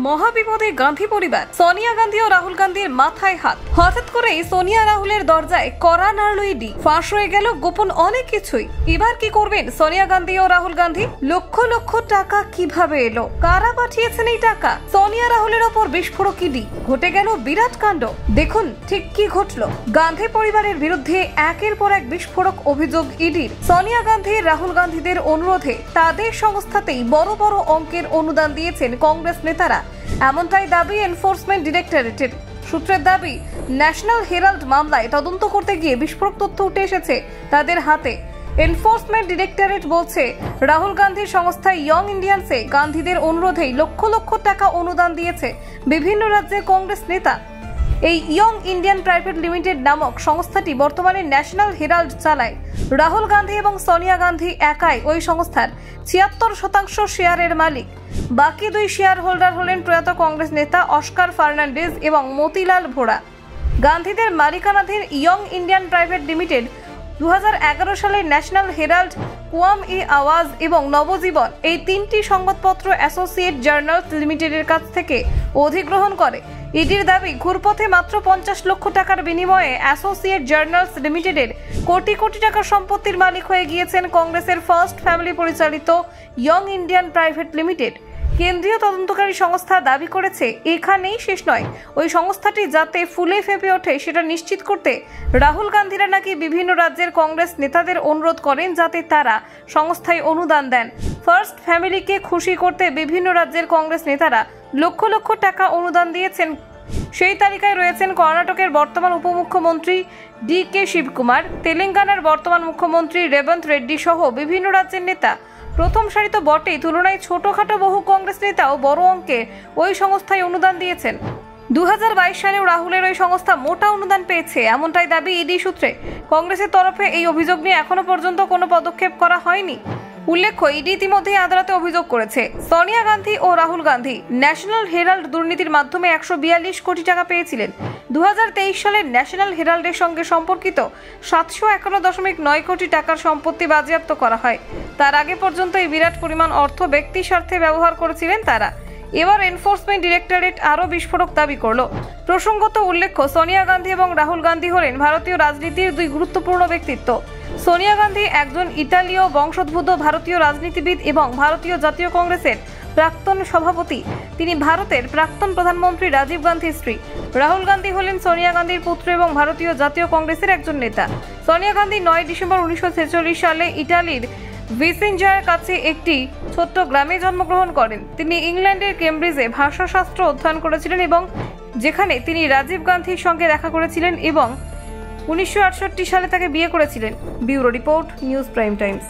মহাবিপদে গান্ধী পরিবার। সোনিয়া গান্ধী ও রাহুল গান্ধীর মাথায় হাত। হঠাৎ করেই সোনিয়া রাহুলের দরজায় কড়া নাড়ল ইডি। ফাঁস হয়ে গেল গোপন অনেক কিছুই। এবার কি করবেন সোনিয়া গান্ধী ও রাহুল গান্ধী? লক্ষ লক্ষ টাকা কিভাবে এলো? কারা পাঠিয়েছেন এই টাকা? সোনিয়া রাহুলের ওপর বিস্ফোরক ইডি। ঘটে গেল বিরাট কাণ্ড। দেখুন ঠিক কি ঘটলো। গান্ধী পরিবারের বিরুদ্ধে একের পর এক বিস্ফোরক অভিযোগ ইডির। সোনিয়া গান্ধী রাহুল গান্ধীদের অনুরোধে তাদের সংস্থাতেই বড় বড় অঙ্কের অনুদান দিয়েছেন কংগ্রেস নেতারা, এমনটাই দাবি এনফোর্সমেন্ট ডিরেক্টরেটের। সূত্রের দাবি, ন্যাশনাল হেরাল্ড মামলায় তদন্ত করতে গিয়ে বিস্ফোরক তথ্য উঠে এসেছে তাদের হাতে। এনফোর্সমেন্ট ডিরেক্টরেট বলছে, রাহুল গান্ধীর সংস্থা ইয়ং ইন্ডিয়ান্সে গান্ধীদের অনুরোধেই লক্ষ লক্ষ টাকা অনুদান দিয়েছে বিভিন্ন রাজ্যের কংগ্রেস নেতা। এই ইয়ং ইন্ডিয়ান প্রাইভেট লিমিটেড নামক সংস্থাটি বর্তমানে ন্যাশনাল হেরাল্ড চালায়। রাহুল গান্ধী এবং সোনিয়া গান্ধী একাই ওই সংস্থার ৭৬% শেয়ারের মালিক। বাকি দুই শেয়ার হোল্ডার হলেন প্রয়াত কংগ্রেস নেতা অস্কার ফার্নান্ডেজ এবং মতিলাল ভোরা। গান্ধীদের মালিকানাধীন ইয়ং ইন্ডিয়ান প্রাইভেট লিমিটেড 2011 সালে ন্যাশনাল হেরাল্ড, কুয়াম-ই-আওয়াজ এবং নবজীবন এই তিনটি সংবাদপত্র অ্যাসোসিয়েট জার্নালস লিমিটেডের কাছ থেকে অধিগ্রহণ করে। ইডির দাবি, ঘুরপথে মাত্র 50 লক্ষ টাকার বিনিময়ে অ্যাসোসিয়েট জার্নালস লিমিটেডের কোটি কোটি টাকার সম্পত্তির মালিক হয়ে গিয়েছেন কংগ্রেসের ফার্স্ট ফ্যামিলি পরিচালিত ইয়ং ইন্ডিয়ান প্রাইভেট লিমিটেড। কেন্দ্রীয় তদন্তকারী সংস্থা দাবি করেছে, এখানেই শেষ নয়। ওই সংস্থাটি যাতে ফুলে ফেঁপে ওঠে সেটা নিশ্চিত করতে রাহুল গান্ধীরা নাকি বিভিন্ন রাজ্যের কংগ্রেস নেতাদের অনুরোধ করেন যাতে তারা সংস্থায় অনুদান দেন। ফার্স্ট ফ্যামিলিকে খুশি করতে বিভিন্ন রাজ্যের কংগ্রেস নেতারা লক্ষ লক্ষ টাকা অনুদান দিয়েছেন। সেই তালিকায় রয়েছেন কর্ণাটকের বর্তমান উপমুখ্যমন্ত্রী ডি.কে. শিবকুমার, তেলেঙ্গানার বর্তমান মুখ্যমন্ত্রী রেবন্ত রেড্ডি সহ বিভিন্ন রাজ্যের নেতা। প্রথম সারি তো বটেই, তুলনায় ছোটখাটো বহু কংগ্রেস নেতাও বড় অঙ্কে ওই সংস্থায় অনুদান দিয়েছেন। 2022 সালেও রাহুলের ওই সংস্থা মোটা অনুদান পেয়েছে, এমনটাই দাবি ইডি সূত্রে। কংগ্রেসের তরফে এই অভিযোগ নিয়ে এখনো পর্যন্ত কোনো পদক্ষেপ করা হয়নি। উল্লেখ্য, ইডি ইতিমধ্যেই আদালতে অভিযোগ করেছে, সোনিয়া গান্ধী ও রাহুল গান্ধী ন্যাশনাল হেরাল্ড দুর্নীতির মাধ্যমে 142 কোটি টাকা পেয়েছিলেন। 2023 সালে ন্যাশনাল হেরাল্ডের সঙ্গে সম্পর্কিত 751.9 কোটি টাকার সম্পত্তি বাজেয়াপ্ত করা হয়। তার আগে পর্যন্ত এই বিরাট পরিমাণ অর্থ ব্যক্তি স্বার্থে ব্যবহার করেছিলেন তারা। এবার এনফোর্সমেন্ট ডিরেক্টরেট আরও বিস্ফোরক দাবি করল। প্রসঙ্গত উল্লেখ্য, সোনিয়া গান্ধী এবং রাহুল গান্ধী হলেন ভারতীয় রাজনীতির দুই গুরুত্বপূর্ণ ব্যক্তিত্ব। সোনিয়া গান্ধী একজন ইতালীয় বংশোদ্ভূত ভারতীয় রাজনীতিবিদ এবং ভারতীয় জাতীয় কংগ্রেসের প্রাক্তন সভাপতি। তিনি ভারতের প্রাক্তন প্রধানমন্ত্রী রাজীব গান্ধীর স্ত্রী। রাহুল গান্ধী হলেন সোনিয়া গান্ধীর পুত্র এবং ভারতীয় জাতীয় কংগ্রেসের একজন নেতা। সোনিয়া গান্ধী 9 ডিসেম্বর 1946 সালে ইটালির ভিসেঞ্জার কাছে একটি ছোট্ট গ্রামে জন্মগ্রহণ করেন। তিনি ইংল্যান্ডের কেমব্রিজে ভাষাশাস্ত্র অধ্যয়ন করেছিলেন এবং যেখানে তিনি রাজীব গান্ধীর সঙ্গে দেখা করেছিলেন এবং 1968 সালে তাকে বিয়ে করেছিলেন। Bureau report, news prime Times.